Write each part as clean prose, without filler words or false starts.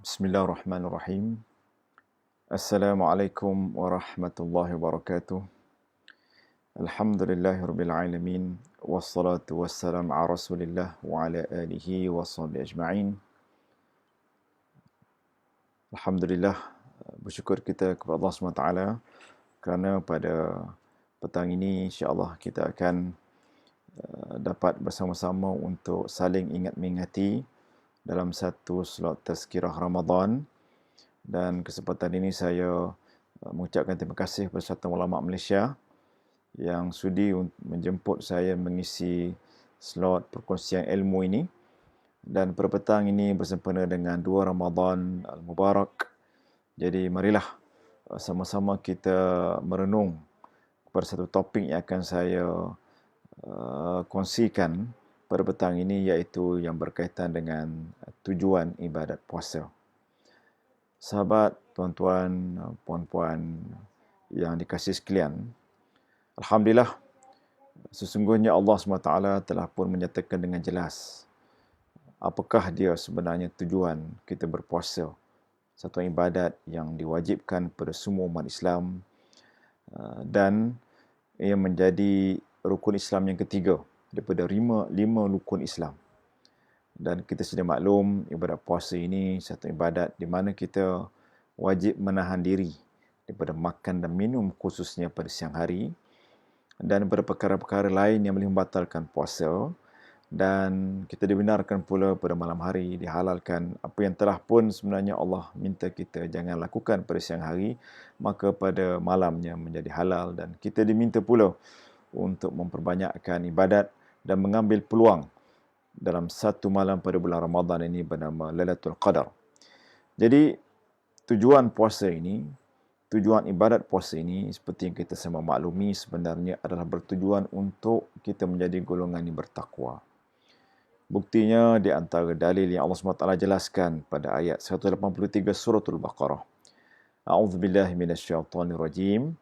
Bismillahirrahmanirrahim. Assalamualaikum warahmatullahi wabarakatuh. Alhamdulillahirabbil alamin wassalatu wassalamu ala Rasulillah wa ala alihi washabihi ajma'in. Alhamdulillah, bersyukur kita kepada Allah SWT kerana pada petang ini insya-Allah kita akan dapat bersama-sama untuk saling ingat mengingati dalam satu slot tazkirah Ramadan. Dan kesempatan ini saya mengucapkan terima kasih kepada Persatuan Ulama Malaysia yang sudi menjemput saya mengisi slot perkongsian ilmu ini. Dan pada petang ini bersempena dengan 2 Ramadan Al-Mubarak. Jadi marilah sama-sama kita merenung kepada satu topik yang akan saya kongsikan pada petang ini, iaitu yang berkaitan dengan tujuan ibadat puasa. Sahabat, tuan-tuan, puan-puan yang dikasihi sekalian, Alhamdulillah, sesungguhnya Allah SWT telah pun menyatakan dengan jelas apakah dia sebenarnya tujuan kita berpuasa, satu ibadat yang diwajibkan pada semua umat Islam dan ia menjadi rukun Islam yang ketiga daripada lima rukun Islam. Dan kita sudah maklum, ibadat puasa ini satu ibadat di mana kita wajib menahan diri daripada makan dan minum khususnya pada siang hari dan daripada perkara-perkara lain yang boleh membatalkan puasa. Dan kita dibenarkan pula pada malam hari, dihalalkan apa yang telah pun sebenarnya Allah minta kita jangan lakukan pada siang hari, maka pada malamnya menjadi halal. Dan kita diminta pula untuk memperbanyakkan ibadat dan mengambil peluang dalam satu malam pada bulan Ramadan ini bernama Lailatul Qadar. Jadi tujuan puasa ini, tujuan ibadat puasa ini seperti yang kita semua maklumi sebenarnya adalah bertujuan untuk kita menjadi golongan yang bertakwa. Buktinya di antara dalil yang Allah SWT jelaskan pada ayat 183 suratul Baqarah. A'udzubillahi minasyaitonirrajim.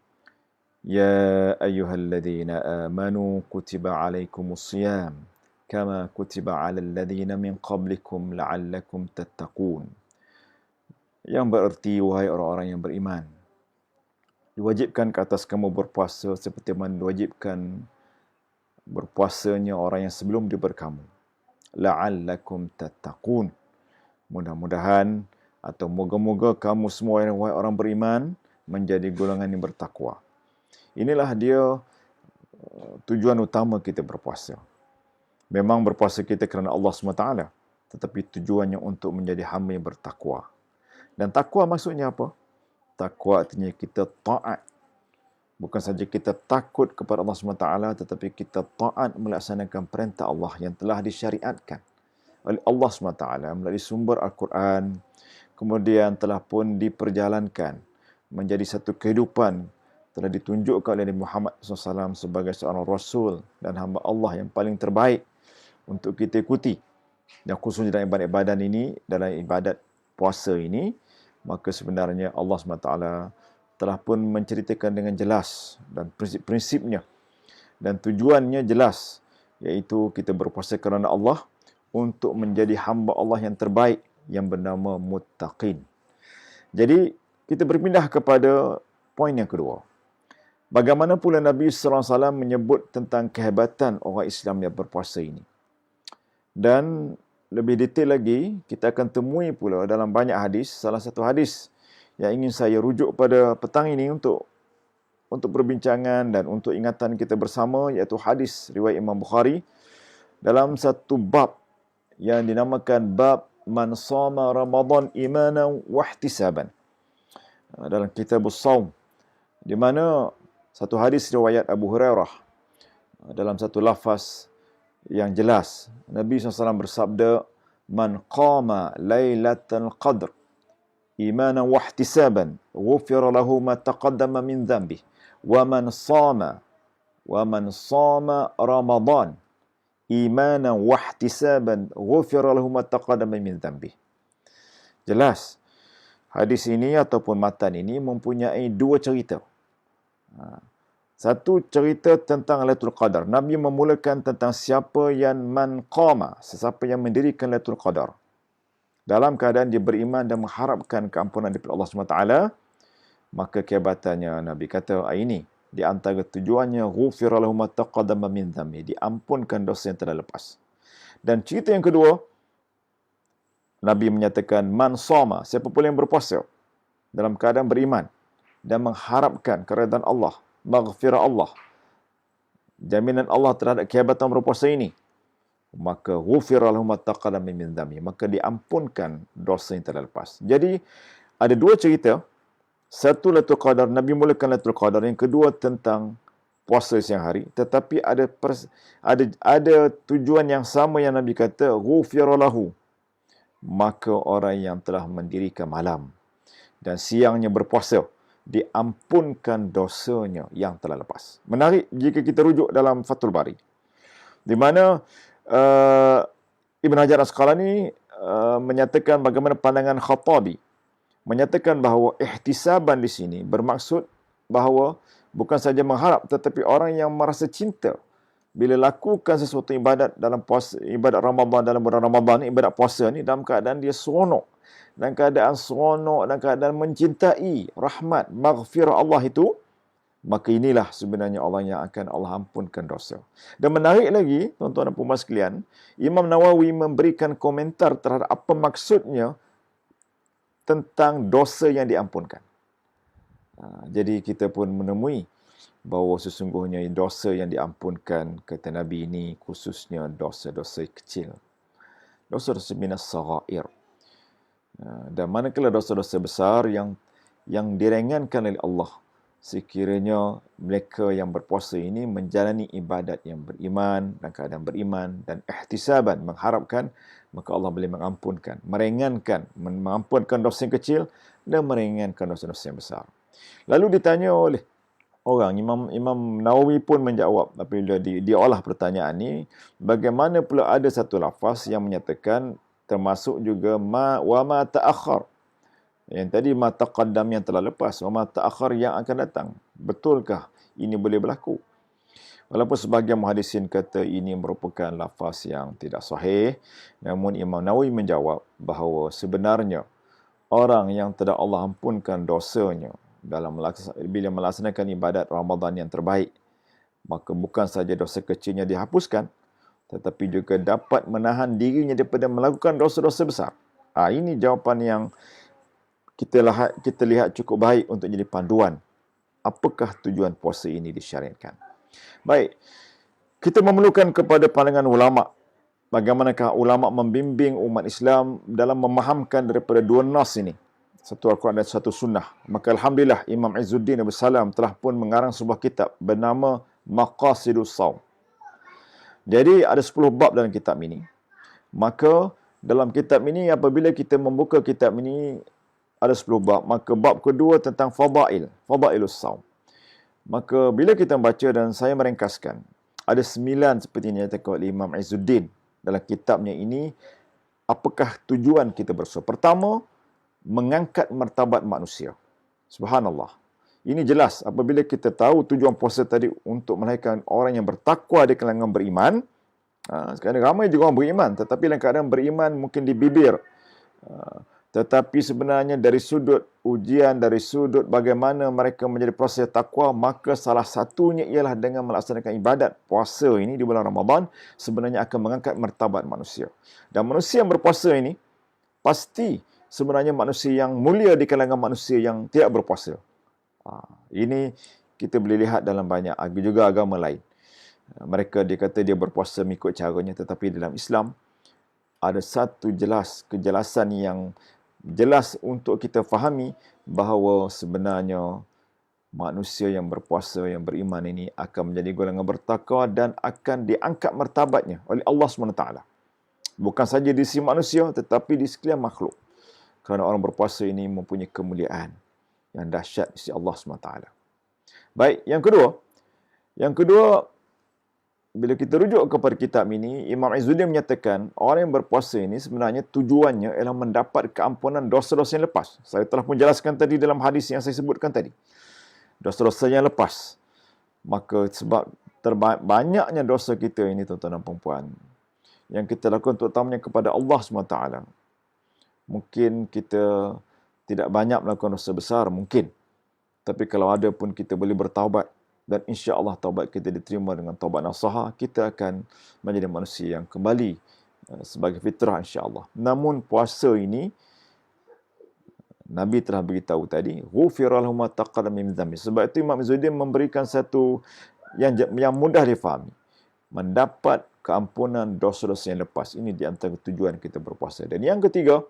Ya ayyuhalladzina amanu kutiba alaikumus shiyam kama kutiba 'alal ladzina min qablikum la'allakum tattaqun. Yang bererti, wahai orang-orang yang beriman, diwajibkan ke atas kamu berpuasa seperti mana diwajibkan berpuasanya orang yang sebelum daripada kamu. La'allakum tattaqun. Mudah-mudahan atau moga-moga kamu semua wahai orang beriman menjadi golongan yang bertakwa. Inilah dia tujuan utama kita berpuasa. Memang berpuasa kita kerana Allah SWT, tetapi tujuannya untuk menjadi hamba yang bertakwa. Dan takwa maksudnya apa? Takwa artinya kita taat. Bukan saja kita takut kepada Allah SWT, tetapi kita taat melaksanakan perintah Allah yang telah disyariatkan oleh Allah SWT melalui sumber Al-Quran, kemudian telah pun diperjalankan menjadi satu kehidupan, telah ditunjukkan oleh Nabi Muhammad SAW sebagai seorang Rasul dan hamba Allah yang paling terbaik untuk kita ikuti. Dan khususnya dalam ibadat-ibadat ini, dalam ibadat puasa ini, maka sebenarnya Allah SWT telah pun menceritakan dengan jelas dan prinsip-prinsipnya dan tujuannya jelas, iaitu kita berpuasa kerana Allah untuk menjadi hamba Allah yang terbaik yang bernama muttaqin. Jadi kita berpindah kepada poin yang kedua. Bagaimana pula Nabi SAW menyebut tentang kehebatan orang Islam yang berpuasa ini. Dan lebih detail lagi, kita akan temui pula dalam banyak hadis. Salah satu hadis yang ingin saya rujuk pada petang ini untuk perbincangan dan untuk ingatan kita bersama, iaitu hadis riwayat Imam Bukhari dalam satu bab yang dinamakan bab Man Shama Ramadan Imanan Wahtisaban, dalam Kitabus Shaum, di mana satu hadis riwayat Abu Hurairah dalam satu lafaz yang jelas, Nabi SAW bersabda, Man qama lailatul qadr imanan wahtisaban ghufira lahu ma taqaddama min dhanbi wa man sama Ramadan imanan wahtisaban ghufira lahu ma taqaddama min dhanbi. Jelas, hadis ini ataupun matan ini mempunyai dua cerita. Satu cerita tentang Lailatul Qadar. Nabi memulakan tentang siapa yang man qama, sesiapa yang mendirikan Lailatul Qadar. dalam keadaan dia beriman dan mengharapkan keampunan daripada Allah SWT, maka kehebatannya Nabi kata ini di antara tujuannya ghufira lahu ma taqaddama min dhanbi, diampunkan dosa yang telah lepas. Dan cerita yang kedua, Nabi menyatakan man shoma, siapa pula yang berpuasa dalam keadaan beriman dan mengharapkan keredaan Allah, maghfirah Allah, jaminan Allah terhadap kehebatan berpuasa ini, maka ghufira lahu ma taqaddama min dhanbi, maka diampunkan dosa yang telah lepas. Jadi ada dua cerita. Satu Lailatul Qadar, Nabi mulakan Lailatul Qadar. Yang kedua tentang puasa siang hari. Tetapi ada tujuan yang sama yang Nabi kata, ghufira lahu, maka orang yang telah mendirikan malam dan siangnya berpuasa, diampunkan dosanya yang telah lepas. Menarik jika kita rujuk dalam Fathul Bari, di mana Ibn Hajar Asqalani menyatakan bagaimana pandangan Khattabi, menyatakan bahawa ihtisaban di sini bermaksud bahawa bukan saja mengharap, tetapi orang yang merasa cinta bila lakukan sesuatu ibadat dalam puasa, ibadat Ramadan, dalam bulan Ramadan, ibadat puasa ni, dalam keadaan dia seronok, dalam keadaan mencintai rahmat, maghfirah Allah itu, maka inilah sebenarnya orang yang akan Allah ampunkan dosa. Dan menarik lagi, tuan-tuan dan puan sekalian, Imam Nawawi memberikan komentar terhadap apa maksudnya tentang dosa yang diampunkan. Jadi kita pun menemui bahawa sesungguhnya dosa yang diampunkan, kata Nabi, ini khususnya dosa-dosa kecil. Dosa-dosa minas saghair. Dan manakala dosa-dosa besar yang diringankan oleh Allah, sekiranya mereka yang berpuasa ini menjalani ibadat yang beriman dan keadaan beriman dan ihtisaban, mengharapkan, maka Allah boleh mengampunkan, mengampunkan dosa yang kecil dan meringankan dosa-dosa yang besar. Lalu ditanya oleh orang, Imam Nawawi pun menjawab apabila diolah pertanyaan ini, bagaimana pula ada satu lafaz yang menyatakan termasuk juga wa ma ta'akhir. Yang tadi ma taqaddam yang telah lepas, wa ma ta'akhir yang akan datang. Betulkah ini boleh berlaku? Walaupun sebahagian muhaddisin kata ini merupakan lafaz yang tidak sahih, namun Imam Nawawi menjawab bahawa sebenarnya orang yang tidak Allah ampunkan dosanya bila melaksanakan ibadat Ramadan yang terbaik, maka bukan saja dosa kecilnya dihapuskan, tetapi juga dapat menahan dirinya daripada melakukan dosa-dosa besar. Ini jawapan yang kita lihat cukup baik untuk jadi panduan apakah tujuan puasa ini disyariatkan. Baik, kita memerlukan kepada pandangan ulama. Bagaimanakah ulama membimbing umat Islam dalam memahamkan daripada dua nas ini, satu Al-Quran dan satu Sunnah. Maka Alhamdulillah Imam Izzuddin Abdul Salam telah pun mengarang sebuah kitab bernama Maqasidus Shaum. Jadi ada 10 bab dalam kitab ini. Maka dalam kitab ini, apabila kita membuka kitab ini, ada 10 bab. Maka bab kedua tentang Fadailus Shaum. Maka bila kita membaca, dan saya meringkaskan, ada 9 seperti yang dinyatakan oleh Imam Izzuddin dalam kitabnya ini, apakah tujuan kita berpuasa. Pertama, mengangkat martabat manusia. Subhanallah. Ini jelas apabila kita tahu tujuan puasa tadi untuk melahirkan orang yang bertakwa di kalangan beriman. Sekarang ramai juga orang beriman, tetapi dalam keadaan beriman mungkin di bibir. Tetapi sebenarnya dari sudut ujian, dari sudut bagaimana mereka menjadi proses takwa, maka salah satunya ialah dengan melaksanakan ibadat puasa ini di bulan Ramadan, sebenarnya akan mengangkat martabat manusia. Dan manusia yang berpuasa ini pasti sebenarnya manusia yang mulia di kalangan manusia yang tidak berpuasa. Ini kita boleh lihat dalam banyak juga agama lain. Mereka dia kata dia berpuasa mengikut caranya, tetapi dalam Islam ada satu kejelasan yang jelas untuk kita fahami bahawa sebenarnya manusia yang berpuasa, yang beriman ini akan menjadi golongan bertakwa dan akan diangkat martabatnya oleh Allah SWT. Bukan saja di sisi manusia, tetapi di sekalian makhluk. Kerana orang berpuasa ini mempunyai kemuliaan yang dahsyat di sisi Allah SWT. Baik, yang kedua, bila kita rujuk kepada kitab ini, Imam Izzuddin menyatakan orang yang berpuasa ini sebenarnya tujuannya ialah mendapat keampunan dosa-dosa yang lepas. Saya telah pun jelaskan tadi dalam hadis yang saya sebutkan tadi. Dosa-dosa yang lepas. Maka sebab banyaknya dosa kita ini, tuan-tuan dan puan-puan, yang kita lakukan terutamanya kepada Allah SWT, Mungkin kita tidak banyak melakukan dosa besar, mungkin. Tapi kalau ada pun kita boleh bertaubat. Dan insya Allah taubat kita diterima dengan taubat nasuha, kita akan menjadi manusia yang kembali sebagai fitrah insya Allah. Namun puasa ini, Nabi telah beritahu tadi, ghufira lahum ma taqaddama min dhanbi. Sebab itu Imam Izzuddin memberikan satu yang mudah difahami. Mendapat keampunan dosa-dosa yang lepas. Ini di antara tujuan kita berpuasa. Dan yang ketiga,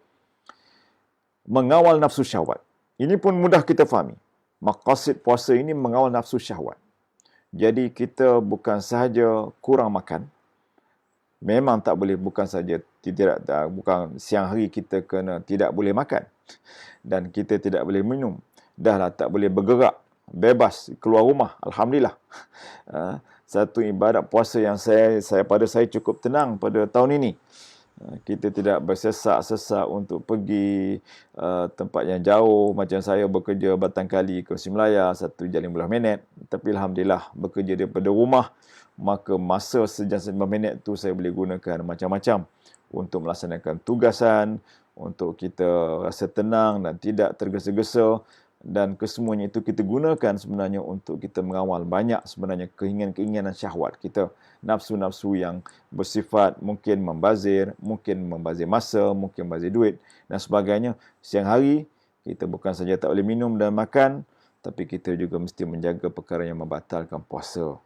mengawal nafsu syahwat. Ini pun mudah kita fahami. Maqasid puasa ini mengawal nafsu syahwat. Jadi kita bukan sahaja kurang makan. Memang tak boleh, bukan saja bukan siang hari kita kena tidak boleh makan. Dan kita tidak boleh minum. Dahlah tak boleh bergerak. Bebas keluar rumah. Alhamdulillah. Satu ibadat puasa yang pada saya cukup tenang pada tahun ini. Kita tidak bersesak-sesak untuk pergi tempat yang jauh. Macam saya bekerja Batangkali ke Simlaya 1 jam 15 minit. Tapi Alhamdulillah bekerja daripada rumah. Maka masa sejam 15 minit tu saya boleh gunakan macam-macam untuk melaksanakan tugasan, untuk kita rasa tenang dan tidak tergesa-gesa. Dan kesemuanya itu kita gunakan sebenarnya untuk kita mengawal banyak sebenarnya keinginan-keinginan syahwat kita. Nafsu-nafsu yang bersifat mungkin membazir masa, mungkin membazir duit dan sebagainya. Siang hari, kita bukan saja tak boleh minum dan makan, tapi kita juga mesti menjaga perkara yang membatalkan puasa.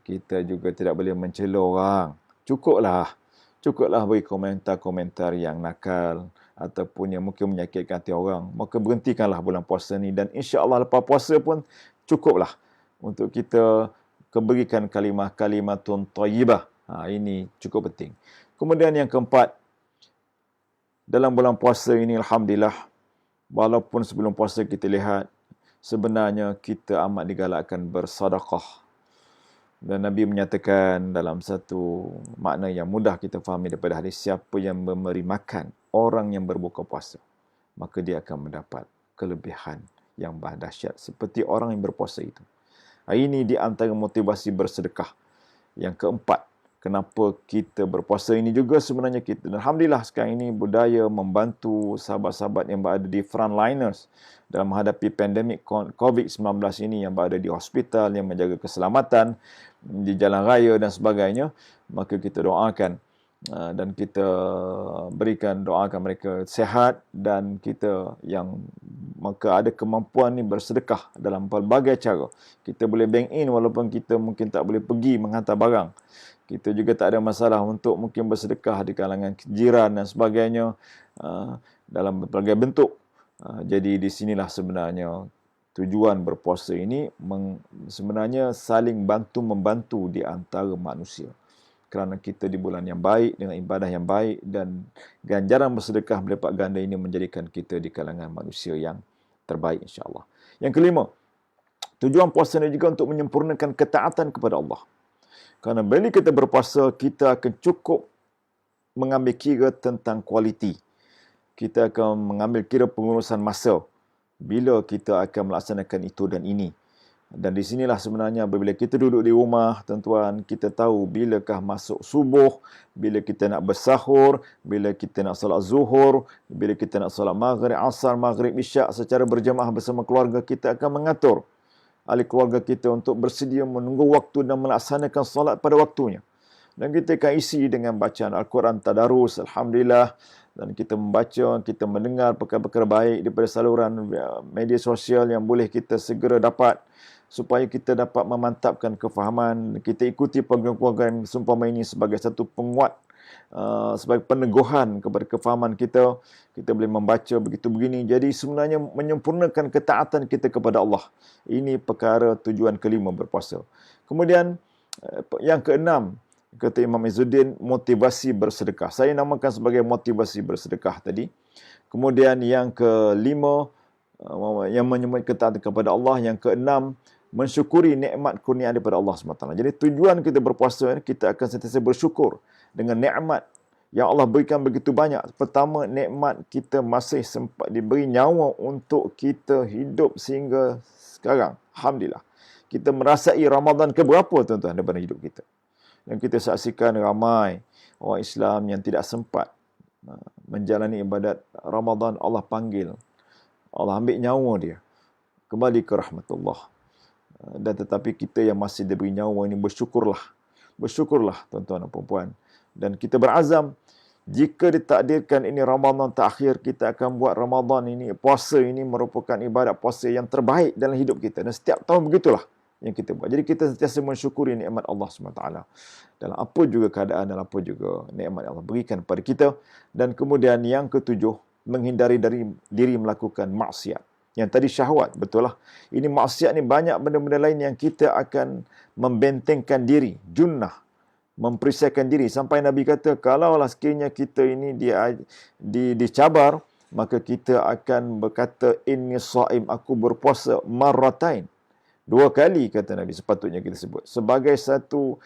Kita juga tidak boleh mencela orang. Cukuplah beri komentar-komentar yang nakal ataupun yang mungkin menyakitkan hati orang. Maka berhentikanlah bulan puasa ni, dan insya-Allah lepas puasa pun cukuplah untuk kita berikan kalimah-kalimatun thayyibah. Ini cukup penting. Kemudian yang keempat, dalam bulan puasa ini Alhamdulillah, walaupun sebelum puasa kita lihat sebenarnya kita amat digalakkan bersedekah. Dan Nabi menyatakan dalam satu makna yang mudah kita fahami daripada hadis, siapa yang memberi makan orang yang berbuka puasa, maka dia akan mendapat kelebihan yang dahsyat seperti orang yang berpuasa itu. Ini di antara motivasi bersedekah. Yang keempat, kenapa kita berpuasa ini juga sebenarnya kita. Alhamdulillah sekarang ini budaya membantu sahabat-sahabat yang berada di frontliners dalam menghadapi pandemik COVID-19 ini, yang berada di hospital, yang menjaga keselamatan di jalan raya dan sebagainya. Maka kita doakan dan kita doakan mereka sihat, dan kita yang maka ada kemampuan ni bersedekah dalam pelbagai cara. Kita boleh bank in walaupun kita mungkin tak boleh pergi menghantar barang. Kita juga tak ada masalah untuk mungkin bersedekah di kalangan jiran dan sebagainya dalam berbagai bentuk. Jadi di sinilah sebenarnya tujuan berpuasa ini sebenarnya saling bantu-membantu di antara manusia. Kerana kita di bulan yang baik, dengan ibadah yang baik, dan ganjaran bersedekah berlipat ganda ini menjadikan kita di kalangan manusia yang terbaik insya-Allah. Yang kelima, tujuan puasa ini juga untuk menyempurnakan ketaatan kepada Allah. Kerana bila kita berpuasa, kita akan cukup mengambil kira tentang kualiti. Kita akan mengambil kira pengurusan masa bila kita akan melaksanakan itu dan ini. Dan di sinilah sebenarnya apabila kita duduk di rumah, tuan-tuan, kita tahu bilakah masuk subuh, bila kita nak bersahur, bila kita nak solat zuhur, bila kita nak solat maghrib, asar, maghrib, isyak secara berjamaah bersama keluarga. Kita akan mengatur ahli keluarga kita untuk bersedia menunggu waktu dan melaksanakan solat pada waktunya. Dan kita akan isi dengan bacaan Al-Quran tadarus, Alhamdulillah. Dan kita membaca, kita mendengar perkara-perkara baik daripada saluran media sosial yang boleh kita segera dapat, supaya kita dapat memantapkan kefahaman. Kita ikuti program-program seumpama ini sebagai satu penguat, sebagai peneguhan kepada kefahaman kita. Kita boleh membaca begitu begini. Jadi sebenarnya menyempurnakan ketaatan kita kepada Allah. Ini perkara tujuan kelima berpuasa. Kemudian yang keenam, kata Imam Izzuddin, motivasi bersedekah. Saya namakan sebagai motivasi bersedekah tadi. Kemudian yang kelima, yang menyebut ketaatan kepada Allah. Yang keenam, mensyukuri nikmat kurniaan daripada Allah SWT. Jadi tujuan kita berpuasa, kita akan sentiasa bersyukur dengan nikmat yang Allah berikan begitu banyak. Pertama, nikmat kita masih sempat diberi nyawa untuk kita hidup sehingga sekarang. Alhamdulillah. Kita merasai Ramadan keberapa, tuan-tuan, daripada hidup kita. Dan kita saksikan ramai orang Islam yang tidak sempat menjalani ibadat Ramadan, Allah panggil, Allah ambil nyawa dia, kembali ke rahmatullah. Dan tetapi kita yang masih diberi nyawa ini bersyukurlah. Bersyukurlah tuan-tuan dan puan-puan. Dan kita berazam, jika ditakdirkan ini Ramadan terakhir, kita akan buat Ramadan ini, puasa ini merupakan ibadat puasa yang terbaik dalam hidup kita. Dan setiap tahun begitulah yang kita buat. Jadi kita sentiasa mensyukuri nikmat Allah SWT. Dalam apa juga keadaan, dalam apa juga nikmat Allah berikan kepada kita. Dan kemudian yang ketujuh, menghindari dari diri melakukan maksiat. Yang tadi syahwat, betul lah. Ini maksiat ni banyak benda-benda lain yang kita akan membentengkan diri, junnah, memperisaikan diri. Sampai Nabi kata, kalaulah sekiranya kita ini dicabar, maka kita akan berkata, inni shaim, aku berpuasa marratain. 2 kali, kata Nabi, sepatutnya kita sebut. Sebagai satu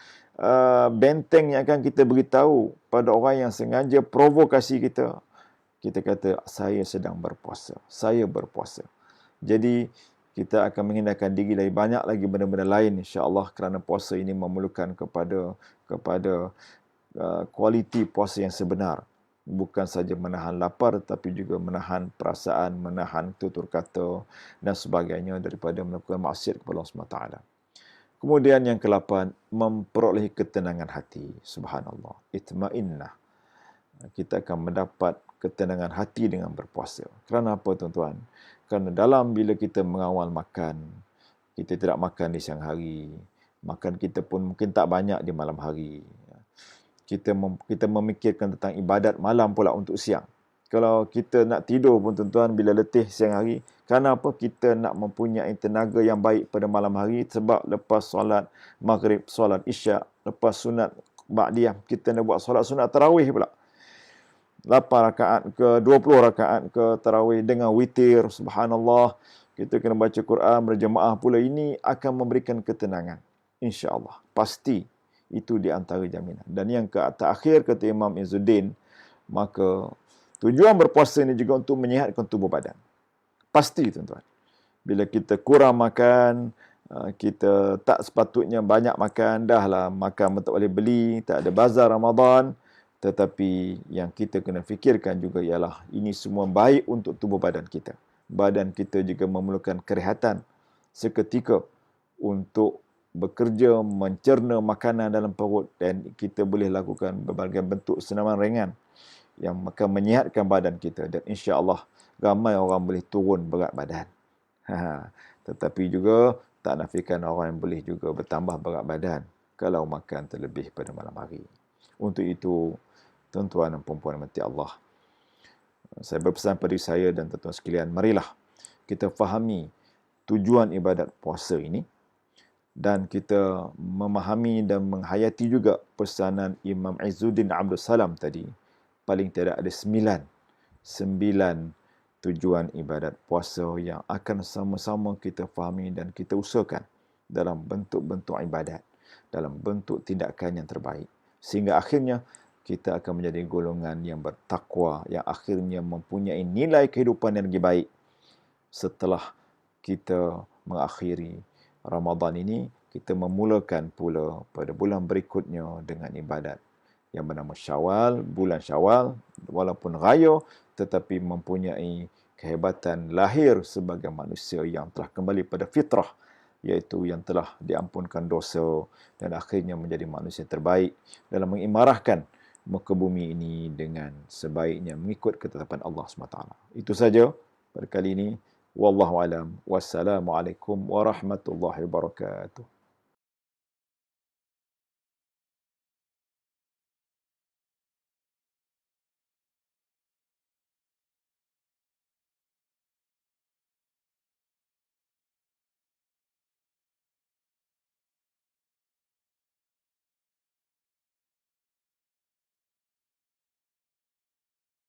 benteng yang akan kita beritahu pada orang yang sengaja provokasi kita. Kita kata, saya sedang berpuasa. Saya berpuasa. Jadi, kita akan menghindarkan diri dari banyak lagi benda-benda lain, insya-Allah, kerana puasa ini memerlukan kepada kualiti puasa yang sebenar. Bukan saja menahan lapar, tetapi juga menahan perasaan, menahan tutur kata dan sebagainya daripada melakukan maksiat kepada Allah SWT. Kemudian yang ke-8, memperolehi ketenangan hati. Subhanallah. Itma'innah. Kita akan mendapat ketenangan hati dengan berpuasa. Kerana apa, tuan-tuan? Kerana bila kita mengawal makan, kita tidak makan di siang hari, makan kita pun mungkin tak banyak di malam hari. Kita memikirkan tentang ibadat malam pula untuk siang. Kalau kita nak tidur pun, tuan-tuan, bila letih siang hari, kerana apa? Kita nak mempunyai tenaga yang baik pada malam hari, sebab lepas solat maghrib, solat isyak, lepas sunat ba'diyah, kita nak buat solat sunat tarawih pula. 8 rakaat ke 20 rakaat ke tarawih dengan witir, subhanallah. Kita kena baca Quran berjemaah pula. Ini akan memberikan ketenangan, insya-Allah. Pasti itu di antara jaminan. Dan yang terakhir, kata Imam Izzuddin, maka tujuan berpuasa ini juga untuk menyihatkan tubuh badan. Pasti, tuan-tuan. Bila kita kurang makan, kita tak sepatutnya banyak makan, dahlah makan tak boleh beli, tak ada bazar Ramadan. Tetapi yang kita kena fikirkan juga ialah ini semua baik untuk tubuh badan kita. Badan kita juga memerlukan kerehatan seketika untuk bekerja, mencerna makanan dalam perut, dan kita boleh lakukan berbagai bentuk senaman ringan yang akan menyihatkan badan kita. Dan insya-Allah ramai orang boleh turun berat badan. Tetapi juga tak nafikan orang yang boleh juga bertambah berat badan kalau makan terlebih pada malam hari. Untuk itu, tuan-tuan dan puan-puan mati Allah, saya berpesan pada saya dan tuan-tuan sekalian, marilah kita fahami tujuan ibadat puasa ini, dan kita memahami dan menghayati juga pesanan Imam Izzuddin Abdul Salam tadi. Paling tidak ada 9 tujuan ibadat puasa yang akan sama-sama kita fahami dan kita usahakan dalam bentuk-bentuk ibadat, dalam bentuk tindakan yang terbaik. Sehingga akhirnya kita akan menjadi golongan yang bertakwa, yang akhirnya mempunyai nilai kehidupan yang lebih baik. Setelah kita mengakhiri Ramadan ini, kita memulakan pula pada bulan berikutnya dengan ibadat yang bernama Syawal, bulan Syawal, walaupun raya, tetapi mempunyai kehebatan lahir sebagai manusia yang telah kembali pada fitrah, iaitu yang telah diampunkan dosa dan akhirnya menjadi manusia terbaik dalam mengimarahkan muka bumi ini dengan sebaiknya mengikut ketetapan Allah SWT. Itu saja pada kali ini. Wallahu alam. Wassalamualaikum warahmatullahi wabarakatuh.